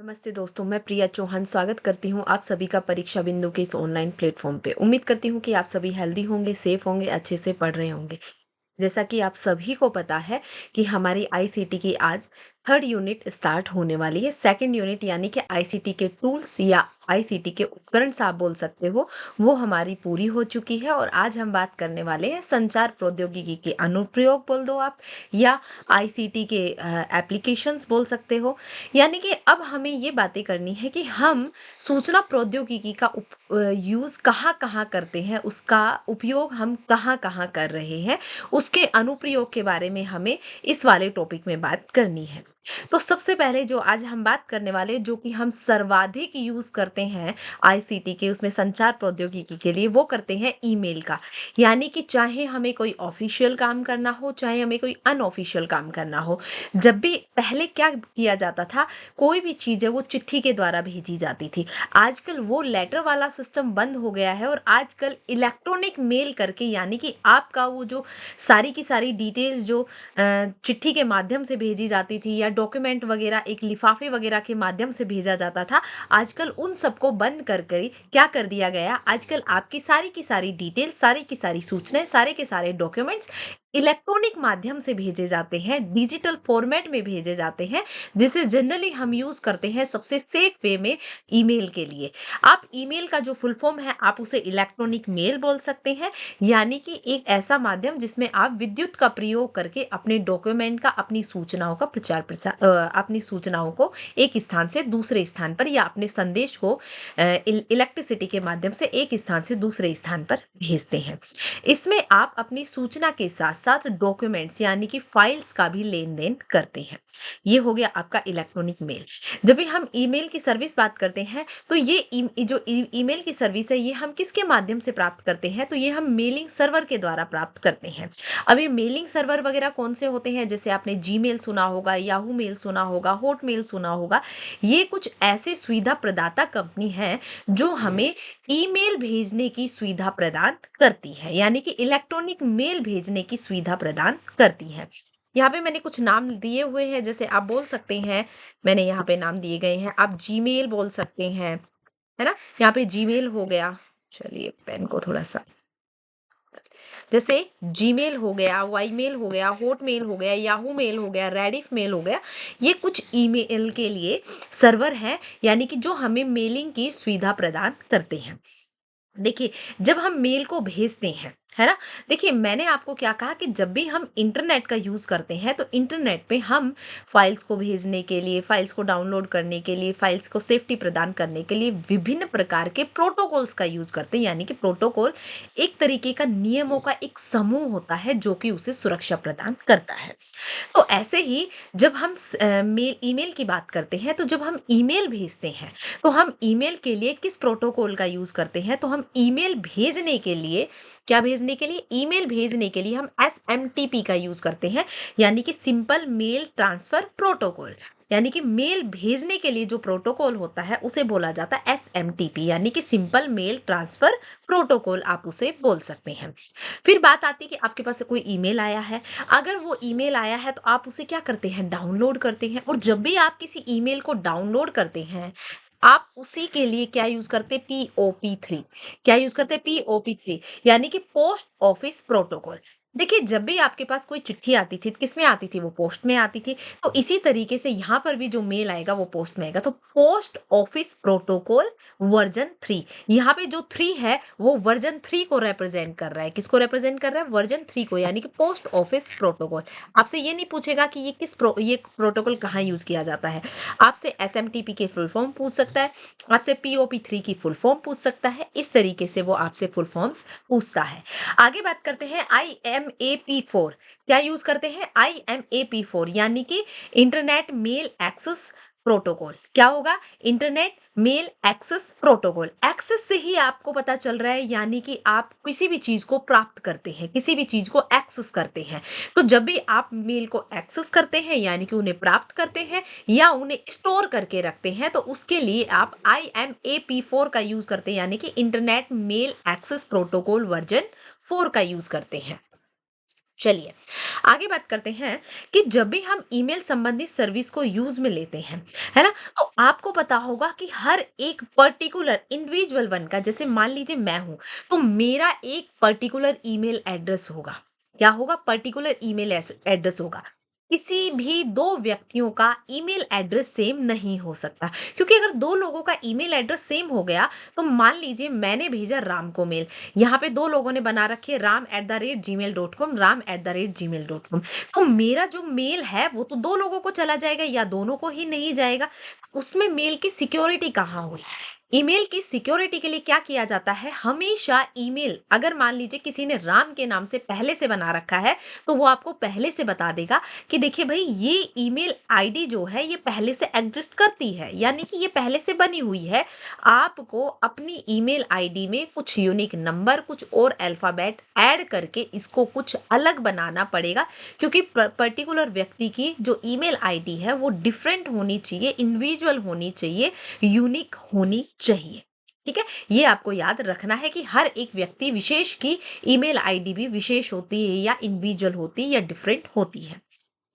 नमस्ते दोस्तों, मैं प्रिया चौहान स्वागत करती हूँ आप सभी का परीक्षा बिंदु के इस ऑनलाइन प्लेटफॉर्म पे। उम्मीद करती हूँ कि आप सभी हेल्दी होंगे, सेफ होंगे, अच्छे से पढ़ रहे होंगे। जैसा कि आप सभी को पता है कि हमारी आईसीटी की आज थर्ड यूनिट स्टार्ट होने वाली है। सेकंड यूनिट यानी कि आईसीटी के टूल्स या आईसीटी के उपकरण से आप बोल सकते हो, वो हमारी पूरी हो चुकी है। और आज हम बात करने वाले हैं संचार प्रौद्योगिकी के अनुप्रयोग बोल दो आप, या आईसीटी के एप्लीकेशंस बोल सकते हो। यानी कि अब हमें ये बातें करनी है कि हम सूचना प्रौद्योगिकी का यूज़ कहाँ कहाँ करते हैं, उसका उपयोग हम कहाँ कहाँ कर रहे हैं, उसके अनुप्रयोग के बारे में हमें इस वाले टॉपिक में बात करनी है। तो सबसे पहले जो आज हम बात करने वाले, जो कि हम सर्वाधिक यूज करते हैं आईसीटी के, उसमें संचार प्रौद्योगिकी के लिए, वो करते हैं ईमेल का। यानी कि चाहे हमें कोई ऑफिशियल काम करना हो, चाहे हमें कोई अनऑफिशियल काम करना हो, जब भी पहले क्या किया जाता था, कोई भी चीज़ है वो चिट्ठी के द्वारा भेजी जाती थी। आजकल वो लेटर वाला सिस्टम बंद हो गया है और आजकल इलेक्ट्रॉनिक मेल करके, यानी कि आपका वो जो सारी की सारी डिटेल्स जो चिट्ठी के माध्यम से भेजी जाती थी, या डॉक्यूमेंट वगैरह एक लिफाफे वगैरह के माध्यम से भेजा जाता था, आजकल उन सबको बंद कर कर क्या कर दिया गया, आजकल आपकी सारी की सारी डिटेल, सारी की सारी सूचनाएं, सारे के सारे डॉक्यूमेंट्स इलेक्ट्रॉनिक माध्यम से भेजे जाते हैं, डिजिटल फॉर्मेट में भेजे जाते हैं, जिसे जनरली हम यूज करते हैं सबसे सेफ वे में ईमेल के लिए। आप ईमेल का जो फुल फॉर्म है, आप उसे इलेक्ट्रॉनिक मेल बोल सकते हैं। यानी कि एक ऐसा माध्यम जिसमें आप विद्युत का प्रयोग करके अपने डॉक्यूमेंट का, अपनी सूचनाओं का प्रचार प्रसार, अपनी सूचनाओं को एक स्थान से दूसरे स्थान पर, या अपने संदेश को इलेक्ट्रिसिटी के माध्यम से एक स्थान से दूसरे स्थान पर भेजते हैं। इसमें आप अपनी सूचना के साथ साथ डॉक्यूमेंट्स यानी कि फाइल्स का भी लेन देन करते हैं। ये हो गया आपका इलेक्ट्रॉनिक मेल। जब भी हम ईमेल की सर्विस बात करते हैं, तो ये जो ईमेल की सर्विस है, ये हम किसके माध्यम से प्राप्त करते हैं, तो ये हम मेलिंग सर्वर के द्वारा प्राप्त करते हैं। अब ये मेलिंग सर्वर वगैरह कौन से होते हैं, जैसे आपने जीमेल सुना होगा, याहू मेल सुना होगा, हॉटमेल सुना होगा। ये कुछ ऐसे सुविधा प्रदाता कंपनी है जो हमें ईमेल भेजने की सुविधा प्रदान करती है, यानी कि इलेक्ट्रॉनिक मेल भेजने की सुविधा प्रदान करती है। यहाँ पे मैंने कुछ नाम दिए हुए हैं, जैसे आप बोल सकते हैं, मैंने यहाँ पे नाम दिए गए हैं, आप जीमेल बोल सकते हैं, है ना। यहाँ पे जीमेल हो गया, चलिए पेन को थोड़ा सा, जैसे जीमेल हो गया, वाईमेल हो गया, हॉटमेल हो गया, याहू मेल हो गया, रेडिफ मेल हो गया। ये कुछ ईमेल के लिए सर्वर है, यानी कि जो हमें मेलिंग की सुविधा प्रदान करते हैं। देखिए, जब हम मेल को भेजते हैं, है ना। देखिए, मैंने आपको क्या कहा कि जब भी हम इंटरनेट का यूज करते हैं, तो इंटरनेट पे हम फाइल्स को भेजने के लिए, फाइल्स को डाउनलोड करने के लिए, फाइल्स को सेफ्टी प्रदान करने के लिए विभिन्न प्रकार के प्रोटोकॉल्स का यूज करते हैं। यानी कि प्रोटोकॉल एक तरीके का नियमों का एक समूह होता है, जो कि उसे सुरक्षा प्रदान करता है। तो ऐसे ही जब हम मेल ईमेल की बात करते हैं, तो जब हम ईमेल भेजते हैं, तो हम ईमेल के लिए किस प्रोटोकॉल का यूज करते हैं, तो हम ईमेल भेजने के लिए, क्या भेजने के लिए, ईमेल भेजने के लिए हम एसएमटीपी का यूज करते हैं, यानी कि सिंपल मेल ट्रांसफर प्रोटोकॉल। यानी कि मेल भेजने के लिए जो प्रोटोकॉल होता है, उसे बोला जाता है एसएमटीपी, यानी कि सिंपल मेल ट्रांसफर प्रोटोकॉल, आप उसे बोल सकते हैं। फिर बात आती है कि आपके पास कोई ईमेल आया है। अगर वो ईमेल आया है, तो आप उसे क्या करते हैं, डाउनलोड करते हैं। और जब भी आप किसी ईमेल को डाउनलोड करते हैं, आप उसी के लिए क्या यूज करते हैं, POP3। क्या यूज करते हैं, POP3, यानी कि पोस्ट ऑफिस प्रोटोकॉल। देखिए, जब भी आपके पास कोई चिट्ठी आती थी, किस में आती थी, वो पोस्ट में आती थी। तो इसी तरीके से यहाँ पर भी जो मेल आएगा, वो पोस्ट में आएगा। तो पोस्ट ऑफिस प्रोटोकॉल वर्जन 3, यहाँ पे जो 3 है, वो वर्जन 3 को रिप्रेजेंट कर रहा है। किसको रिप्रेजेंट कर रहा है, वर्जन 3 को, यानी कि पोस्ट ऑफिस प्रोटोकॉल। आपसे ये नहीं पूछेगा कि ये प्रोटोकॉल कहाँ यूज किया जाता है। आपसे एसएमटीपी के फुल फॉर्म पूछ सकता है, आपसे POP3 की फुल फॉर्म पूछ सकता है। इस तरीके से वो आपसे फुल फॉर्म्स पूछता है। आगे बात करते हैं IMAP4। क्या यूज करते हैं, IMAP4, यानी कि इंटरनेट मेल एक्सेस प्रोटोकॉल। क्या होगा, internet mail access protocol. Access से ही आपको पता चल रहा है, यानी कि आप किसी भी चीज को प्राप्त करते हैं, किसी भी चीज को एक्सेस करते हैं। तो जब भी आप मेल को एक्सेस करते हैं, यानी कि उन्हें प्राप्त करते हैं या उन्हें स्टोर करके रखते हैं, तो उसके लिए आप IMAP4 का यूज करते हैं, यानी कि internet mail access protocol version 4 का यूज करते हैं। चलिए, आगे बात करते हैं कि जब भी हम ईमेल संबंधित सर्विस को यूज़ में लेते हैं, है ना? तो आपको पता होगा कि हर एक पर्टिकुलर इंडिविजुअल वन का, जैसे मान लीजिए मैं हूँ, तो मेरा एक पर्टिकुलर ईमेल एड्रेस होगा। क्या होगा? पर्टिकुलर ईमेल एड्रेस होगा। किसी भी 2 व्यक्तियों का ईमेल एड्रेस सेम नहीं हो सकता, क्योंकि अगर 2 लोगों का ईमेल एड्रेस सेम हो गया, तो मान लीजिए मैंने भेजा राम को मेल, यहाँ पे 2 लोगों ने बना रखी है ram@gmail.com, ram@gmail.com। तो मेरा जो मेल है वो तो 2 लोगों को चला जाएगा या दोनों को ही नहीं जाएगा। उसमें मेल की सिक्योरिटी कहाँ हुई? ईमेल की सिक्योरिटी के लिए क्या किया जाता है? हमेशा ईमेल अगर मान लीजिए किसी ने राम के नाम से पहले से बना रखा है, तो वो आपको पहले से बता देगा कि देखिए भई ये ईमेल आईडी जो है ये पहले से एग्ज़िस्ट करती है, यानी कि ये पहले से बनी हुई है। आपको अपनी ईमेल आईडी में कुछ यूनिक नंबर, कुछ और अल्फ़ाबेट ऐड करके इसको कुछ अलग बनाना पड़ेगा, क्योंकि पर्टिकुलर व्यक्ति की जो ईमेल आईडी है वो डिफरेंट होनी चाहिए, इंडिविजुअल होनी चाहिए, यूनिक होनी चाहिए। ठीक है? ये आपको याद रखना है कि हर एक व्यक्ति विशेष की ईमेल आईडी भी विशेष होती है या इंडिविजुअल होती है या डिफरेंट होती है।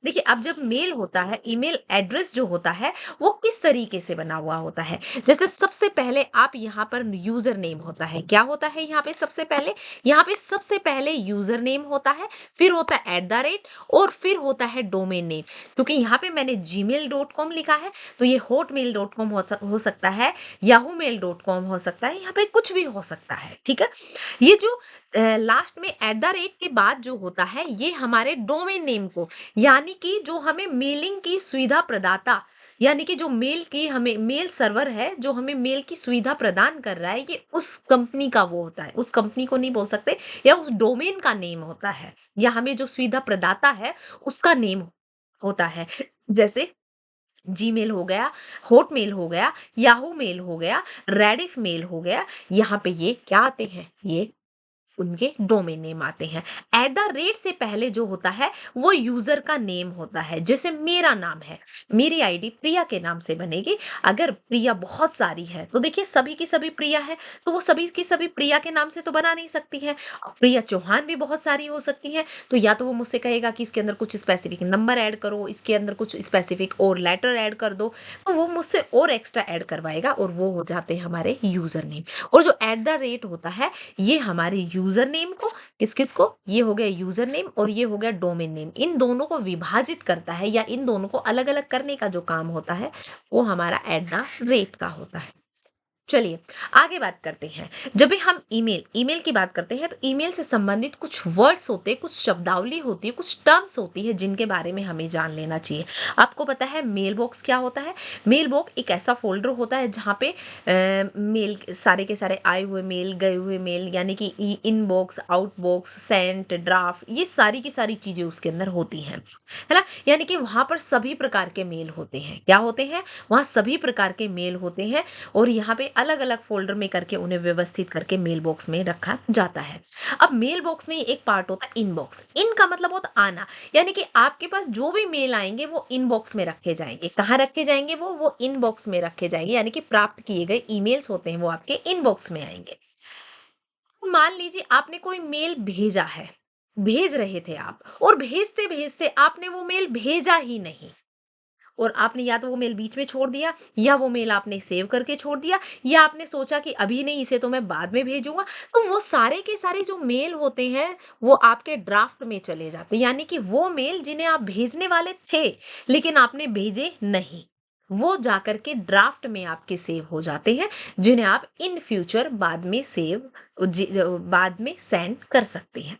देखिए, अब जब मेल होता है, ईमेल एड्रेस जो होता है, वो किस तरीके से बना हुआ होता है? जैसे सबसे पहले आप यहाँ पर यूज़र नेम होता है, क्या होता है यहाँ पे सबसे पहले? यहाँ पे सबसे पहले यूज़र नेम होता है, फिर होता है एट द रेट और फिर होता है डोमेन नेम। क्योंकि यहाँ पे मैंने gmail.com लिखा है, तो ये hotmail.com हो सकता है, yahoomail.com हो सकता है, यहाँ पे कुछ भी हो सकता है, ठीक है? ये जो लास्ट में एट द रेट के बाद जो होता है, ये हमारे डोमेन नेम को, यानी कि जो हमें मेलिंग की सुविधा प्रदाता, यानी कि जो मेल की हमें मेल सर्वर है जो हमें मेल की सुविधा प्रदान कर रहा है, ये उस कंपनी का वो होता है, उस कंपनी को नहीं बोल सकते, या उस डोमेन का नेम होता है, या हमें जो सुविधा प्रदाता है उसका नेम होता है। जैसे जीमेल हो गया, हॉटमेल हो गया, याहू मेल हो गया, रेडिफ मेल हो गया, यहाँ पे ये क्या आते हैं? ये उनके डोमेन नेम आते हैं। एट द रेट से पहले जो होता है वो यूजर का नेम होता है। जैसे मेरा नाम है, मेरी आईडी प्रिया के नाम से बनेगी। अगर प्रिया बहुत सारी है तो देखिए सभी की सभी प्रिया है, तो वो सभी की सभी प्रिया के नाम से तो बना नहीं सकती है। प्रिया चौहान भी बहुत सारी हो सकती है, तो या तो वो मुझसे कहेगा कि इसके अंदर कुछ स्पेसिफिक नंबर ऐड करो, इसके अंदर कुछ स्पेसिफिक और लेटर ऐड कर दो, तो वो मुझसे और एक्स्ट्रा ऐड करवाएगा और वो हो जाते हैं हमारे यूजर नेम। और जो एट द रेट होता है ये हमारे यूजर नेम को, किस-किस को? ये हो गया यूजर नेम और ये हो गया डोमेन नेम। इन दोनों को विभाजित करता है या इन दोनों को अलग-अलग करने का जो काम होता है, वो हमारा एट द रेट का होता है। चलिए, आगे बात करते हैं। जब भी हम ईमेल की बात करते हैं, तो ईमेल से संबंधित कुछ वर्ड्स होते हैं, कुछ शब्दावली होती है, कुछ टर्म्स होती है, जिनके बारे में हमें जान लेना चाहिए। आपको पता है मेल बॉक्स क्या होता है? मेल बॉक्स एक ऐसा फ़ोल्डर होता है, जहाँ पे मेल सारे के सारे आए हुए मेल, गए हुए मेल, यानी कि इनबॉक्स, आउटबॉक्स, सेंट, ड्राफ्ट, ये सारी की सारी चीज़ें उसके अंदर होती हैं। है ना? यानी कि वहाँ पर सभी प्रकार के मेल होते हैं। क्या होते हैं? वहाँ सभी प्रकार के मेल होते हैं और यहाँ पे अलग-अलग फ़ोल्डर में करके उन्हें व्यवस्थित करके मेल बॉक्स में रखा जाता है। अब मेल बॉक्स में एक पार्ट होता है इनबॉक्स। इन का मतलब होता है आना, यानी कि आपके पास जो भी मेल आएँगे वो इनबॉक्स में रखे जाएँगे। कहाँ रखे जाएँगे वो? वो इनबॉक्स में रखे जाएँगे, यानी कि प्राप्त किए गए ईमेल्स होते हैं वो आपके इनबॉक्स में आएँगे। मान लीजिए आपने कोई मेल भेजा है, भेज रहे थे आप और भेजते-भेजते आपने वो मेल भेजा ही नहीं। और आपने या तो वो मेल बीच में छोड़ दिया या वो मेल आपने सेव करके छोड़ दिया या आपने सोचा कि अभी नहीं, इसे तो मैं बाद में भेजूंगा, तो वो सारे के सारे जो मेल होते हैं वो आपके ड्राफ्ट में चले जाते हैं, यानी कि वो मेल जिन्हें आप भेजने वाले थे लेकिन आपने भेजे नहीं, वो जाकर के ड्राफ्ट में आपके सेव हो जाते हैं, जिन्हें आप इन फ्यूचर बाद में सेंड कर सकते हैं।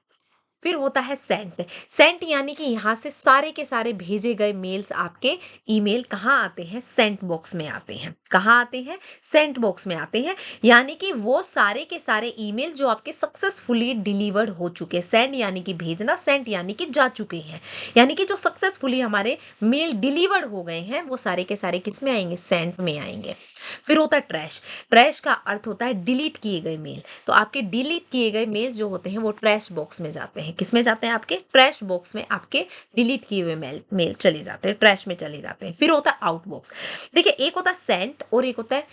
फिर होता है सेंट। सेंट यानी कि यहाँ से सारे के सारे भेजे गए मेल्स आपके ईमेल कहाँ आते हैं? सेंट बॉक्स में आते हैं। कहाँ आते हैं? सेंट बॉक्स में आते हैं। यानी कि वो सारे के सारे ईमेल जो आपके सक्सेसफुली डिलीवर्ड हो चुके हैं। सेंड यानी कि भेजना, सेंट यानी कि जा चुके हैं। यानी कि जो सक्सेसफुली हमारे मेल डिलीवर्ड हो गए हैं, वो सारे के सारे किस में आएंगे? सेंट में आएंगे। फिर होता है ट्रैश। ट्रैश का अर्थ होता है डिलीट किए गए मेल। तो आपके डिलीट किए गए मेल जो होते हैं वो ट्रैश बॉक्स में जाते हैं। किस में जाते हैं? आपके ट्रैश बॉक्स में आपके डिलीट किए हुए मेल मेल चले जाते हैं, ट्रैश में चले जाते हैं। फिर होता है आउटबॉक्स। देखिए, एक होता है सेंट और एक होता है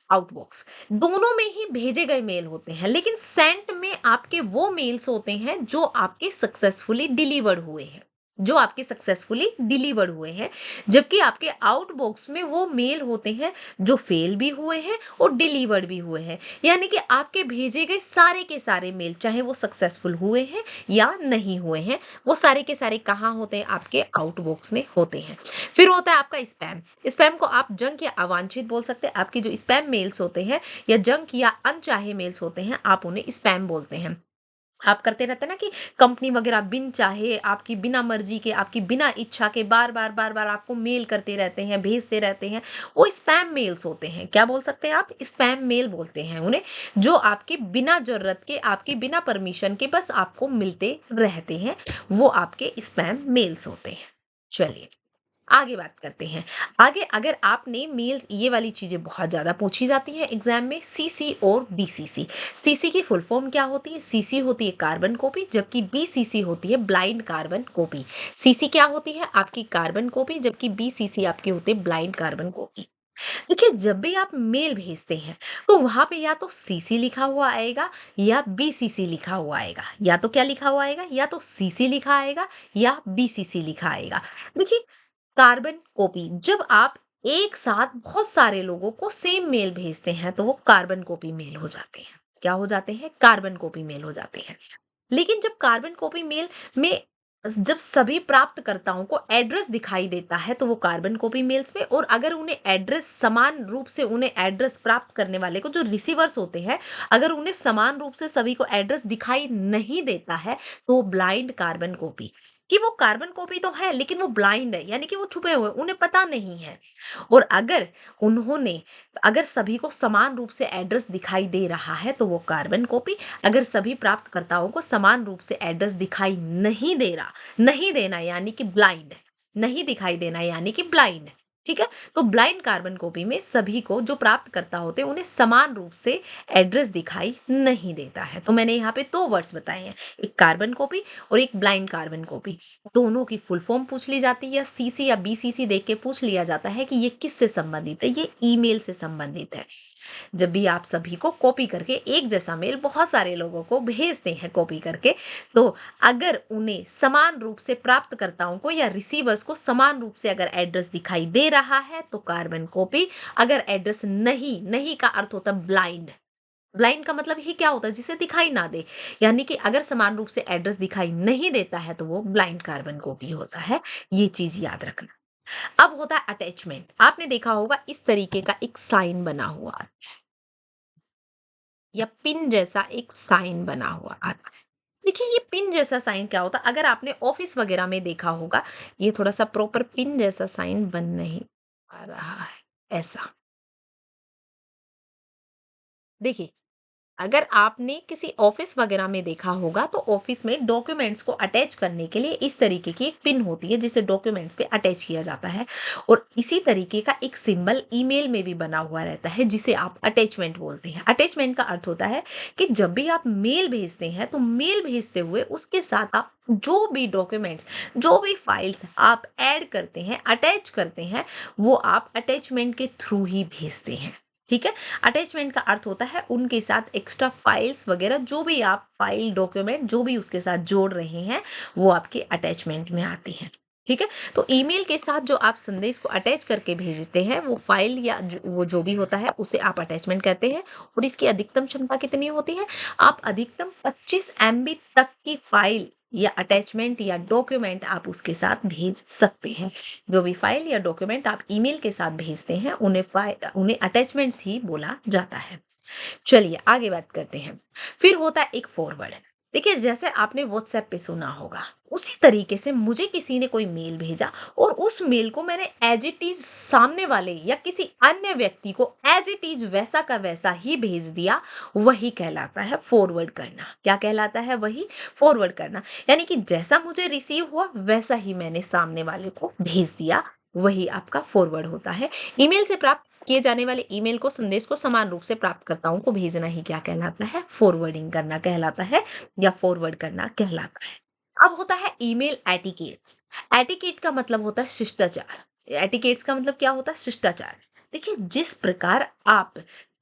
आउटबॉक्स, दोनों में ही भेजे गए मेल होते हैं, लेकिन सेंट में आपके वो मेल्स होते हैं जो आपके सक्सेसफुली डिलीवर्ड हुए हैं, जो आपके सक्सेसफुली डिलीवर्ड हुए हैं, जबकि आपके आउटबॉक्स में वो मेल होते हैं जो फेल भी हुए हैं और डिलीवर्ड भी हुए हैं। यानी कि आपके भेजे गए सारे के सारे मेल, चाहे वो सक्सेसफुल हुए हैं या नहीं हुए हैं, वो सारे के सारे कहाँ होते हैं? आपके आउटबॉक्स में होते हैं। फिर होता है आपका स्पैम। स्पैम को आप जंक या अवांछित बोल सकते हैं। आपकी जो स्पैम मेल्स होते हैं या जंक या अनचाहे मेल्स होते हैं, आप उन्हें स्पैम बोलते हैं। आप करते रहते हैं ना कि कंपनी वगैरह बिन चाहे, आपकी बिना मर्जी के, आपकी बिना इच्छा के बार बार आपको मेल करते रहते हैं, भेजते रहते हैं, वो स्पैम मेल्स होते हैं। क्या बोल सकते हैं आप? स्पैम मेल बोलते हैं उन्हें, जो आपकी बिना जरूरत के, आपकी बिना परमिशन के बस आपको मिलते रहते हैं, वो आपके स्पैम मेल्स होते हैं। चलिए आगे बात करते हैं। आगे अगर आपने मेल्स, ये वाली चीजें बहुत ज्यादा पूछी जाती हैं एग्जाम में, सीसी और बीसीसी। सीसी की फुल फॉर्म क्या होती है? सीसी होती है कार्बन कॉपी, जबकि बीसीसी होती है ब्लाइंड कार्बन कॉपी। सीसी क्या होती है? आपकी कार्बन कॉपी, जबकि बीसीसी आपकी होती है ब्लाइंड कार्बन कॉपी। देखिए, जब भी आप मेल भेजते हैं तो वहां पे या तो सीसी लिखा हुआ आएगा या बीसीसी लिखा हुआ आएगा। या तो क्या लिखा हुआ आएगा? या तो सीसी लिखा आएगा या बीसीसी लिखा आएगा। देखिए, कार्बन कॉपी, जब आप एक साथ बहुत सारे लोगों को सेम मेल भेजते हैं तो वो कार्बन कॉपी मेल हो जाते हैं। क्या हो जाते हैं? कार्बन कॉपी मेल हो जाते हैं। लेकिन जब कार्बन कॉपी मेल में जब सभी प्राप्तकर्ताओं को एड्रेस दिखाई देता है तो वो कार्बन कॉपी मेल्स में, और अगर उन्हें एड्रेस समान रूप से, उन्हें एड्रेस प्राप्त करने वाले को, जो रिसीवर्स होते हैं, अगर उन्हें समान रूप से सभी को एड्रेस दिखाई नहीं देता है तो ब्लाइंड कार्बन कॉपी, कि वो कार्बन कॉपी तो है लेकिन वो ब्लाइंड है, यानी कि वो छुपे हुए, उन्हें पता नहीं है। और अगर उन्होंने, अगर सभी को समान रूप से एड्रेस दिखाई दे रहा है तो वो कार्बन कॉपी, अगर सभी प्राप्तकर्ताओं को समान रूप से एड्रेस दिखाई नहीं दे रहा, नहीं देना यानी कि ब्लाइंड, नहीं दिखाई देना यानी कि ब्लाइंड। ठीक है, तो ब्लाइंड कार्बन कॉपी में सभी को, जो प्राप्तकर्ता होते हैं, उन्हें समान रूप से एड्रेस दिखाई नहीं देता है। तो मैंने यहाँ पे दो वर्ड्स बताए हैं, एक कार्बन कॉपी और एक ब्लाइंड कार्बन कॉपी। दोनों की फुल फॉर्म पूछ ली जाती है, या सीसी या बीसीसी देख के पूछ लिया जाता है कि ये किससे संबंधित है? ये ईमेल से संबंधित है। जब भी आप सभी को कॉपी करके एक जैसा मेल बहुत सारे लोगों को भेजते हैं कॉपी करके, तो अगर उन्हें समान रूप से, प्राप्तकर्ताओं को या रिसीवर्स को समान रूप से अगर एड्रेस दिखाई दे रहा है तो कार्बन कॉपी, अगर एड्रेस नहीं, नहीं का अर्थ होता है ब्लाइंड। ब्लाइंड का मतलब ही क्या होता है? जिसे दिखाई ना दे, यानी कि अगर समान रूप से एड्रेस दिखाई नहीं देता है तो वो ब्लाइंड कार्बन कॉपी होता है। ये चीज याद रखना। अब होता है अटैचमेंट। आपने देखा होगा इस तरीके का एक साइन बना हुआ या पिन जैसा एक साइन बना हुआ आता है। देखिए, ये पिन जैसा साइन क्या होता है? अगर आपने ऑफिस वगैरह में देखा होगा, ये थोड़ा सा प्रॉपर पिन जैसा साइन बन नहीं आ रहा है, ऐसा। देखिए, अगर आपने किसी ऑफिस वगैरह में देखा होगा तो ऑफिस में डॉक्यूमेंट्स को अटैच करने के लिए इस तरीके की एक पिन होती है जिसे डॉक्यूमेंट्स पे अटैच किया जाता है, और इसी तरीके का एक सिंबल ईमेल में भी बना हुआ रहता है जिसे आप अटैचमेंट बोलते हैं। अटैचमेंट का अर्थ होता है कि जब भी आप मेल भेजते हैं तो मेल भेजते हुए उसके साथ आप जो भी डॉक्यूमेंट्स, जो भी फाइल्स आप ऐड करते हैं, अटैच करते हैं, वो आप अटैचमेंट के थ्रू ही भेजते हैं। ठीक है, अटैचमेंट का अर्थ होता है उनके साथ एक्स्ट्रा फाइल्स वगैरह, जो भी आप फाइल, डॉक्यूमेंट जो भी उसके साथ जोड़ रहे हैं, वो आपके अटैचमेंट में आती हैं। ठीक है, तो ईमेल के साथ जो आप संदेश को अटैच करके भेजते हैं, वो फाइल या वो जो भी होता है उसे आप अटैचमेंट कहते हैं। और इसकी अधिकतम क्षमता कितनी होती है? आप अधिकतम 25 MB तक की फाइल या अटैचमेंट या डॉक्यूमेंट आप उसके साथ भेज सकते हैं। जो भी फाइल या डॉक्यूमेंट आप ईमेल के साथ भेजते हैं, उन्हें अटैचमेंट्स ही बोला जाता है। चलिए आगे बात करते हैं। फिर होता है एक फॉरवर्ड। देखिए, जैसे आपने व्हाट्सएप पे सुना होगा, उसी तरीके से मुझे किसी ने कोई मेल भेजा और उस मेल को मैंने एज इट इज सामने वाले या किसी अन्य व्यक्ति को एज इट इज वैसा का वैसा ही भेज दिया, वही कहलाता है फॉरवर्ड करना। क्या कहलाता है? वही फॉरवर्ड करना। यानी कि जैसा मुझे रिसीव हुआ वैसा ही मैंने सामने वाले को भेज दिया, वही आपका फॉरवर्ड होता है। ईमेल से प्राप्त किए जाने वाले ईमेल को, संदेश को समान रूप से प्राप्तकर्ताओं को भेजना ही क्या कहलाता है? फॉरवर्डिंग करना कहलाता है, या फॉरवर्ड करना कहलाता है। अब होता है ईमेल एटिकेट्स। एटिकेट का मतलब होता है शिष्टाचार। एटिकेट्स का मतलब क्या होता है? शिष्टाचार। देखिए, जिस प्रकार आप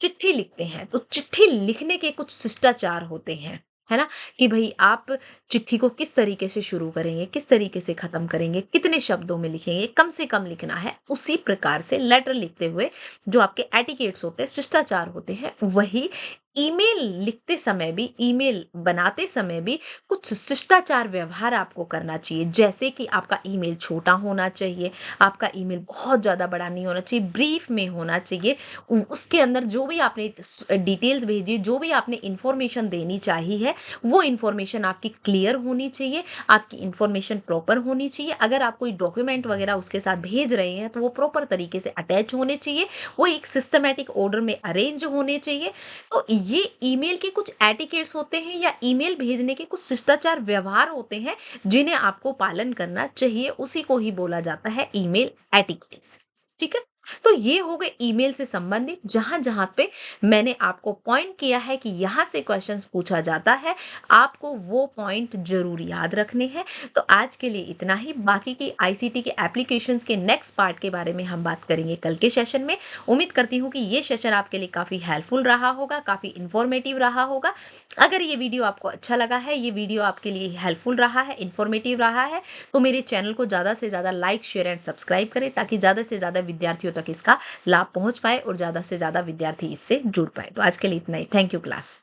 चिट्ठी लिखते हैं, तो चिट्ठी लिखने के कुछ शिष्टाचार होते हैं, है ना? कि भई आप चिट्ठी को किस तरीके से शुरू करेंगे, किस तरीके से खत्म करेंगे, कितने शब्दों में लिखेंगे, कम से कम लिखना है। उसी प्रकार से लेटर लिखते हुए जो आपके एटिकेट्स होते हैं, शिष्टाचार होते हैं, वही ईमेल लिखते समय भी, ईमेल बनाते समय भी कुछ शिष्टाचार व्यवहार आपको करना चाहिए। जैसे कि आपका ईमेल छोटा होना चाहिए, आपका ईमेल बहुत ज़्यादा बड़ा नहीं होना चाहिए, ब्रीफ में होना चाहिए। उसके अंदर जो भी आपने डिटेल्स भेजी, जो भी आपने इंफॉर्मेशन देनी चाहिए है, वो इंफॉर्मेशन आपकी क्लियर होनी चाहिए, आपकी इंफॉर्मेशन प्रॉपर होनी चाहिए। अगर आप कोई डॉक्यूमेंट वगैरह उसके साथ भेज रहे हैं, तो वो प्रॉपर तरीके से अटैच होने चाहिए, वो एक सिस्टमैटिक ऑर्डर में अरेंज होने चाहिए। तो ये ईमेल के कुछ एटिकेट्स होते हैं, या ईमेल भेजने के कुछ शिष्टाचार व्यवहार होते हैं, जिन्हें आपको पालन करना चाहिए। उसी को ही बोला जाता है ईमेल एटिकेट्स। ठीक है? तो ये हो गए ईमेल से संबंधित, जहां-जहां पे मैंने आपको पॉइंट किया है कि यहां से क्वेश्चंस पूछा जाता है, आपको वो पॉइंट जरूर याद रखने हैं। तो आज के लिए इतना ही। बाकी की आईसीटी के एप्लीकेशंस के नेक्स्ट पार्ट के बारे में हम बात करेंगे कल के सेशन में। उम्मीद करती हूँ कि ये सेशन आपके लिए काफ़ी हेल्पफुल रहा होगा, काफ़ी इन्फॉर्मेटिव रहा होगा। अगर ये वीडियो आपको अच्छा लगा है, ये वीडियो आपके लिए हेल्पफुल रहा है, इन्फॉर्मेटिव रहा है, तो मेरे चैनल को ज़्यादा से ज़्यादा लाइक, शेयर एंड सब्सक्राइब करें, ताकि ज़्यादा से ज़्यादा विद्यार्थियों तक इसका लाभ पहुँच पाए और ज़्यादा से ज़्यादा विद्यार्थी इससे जुड़ पाए। तो आज के लिए इतना ही। Thank you class.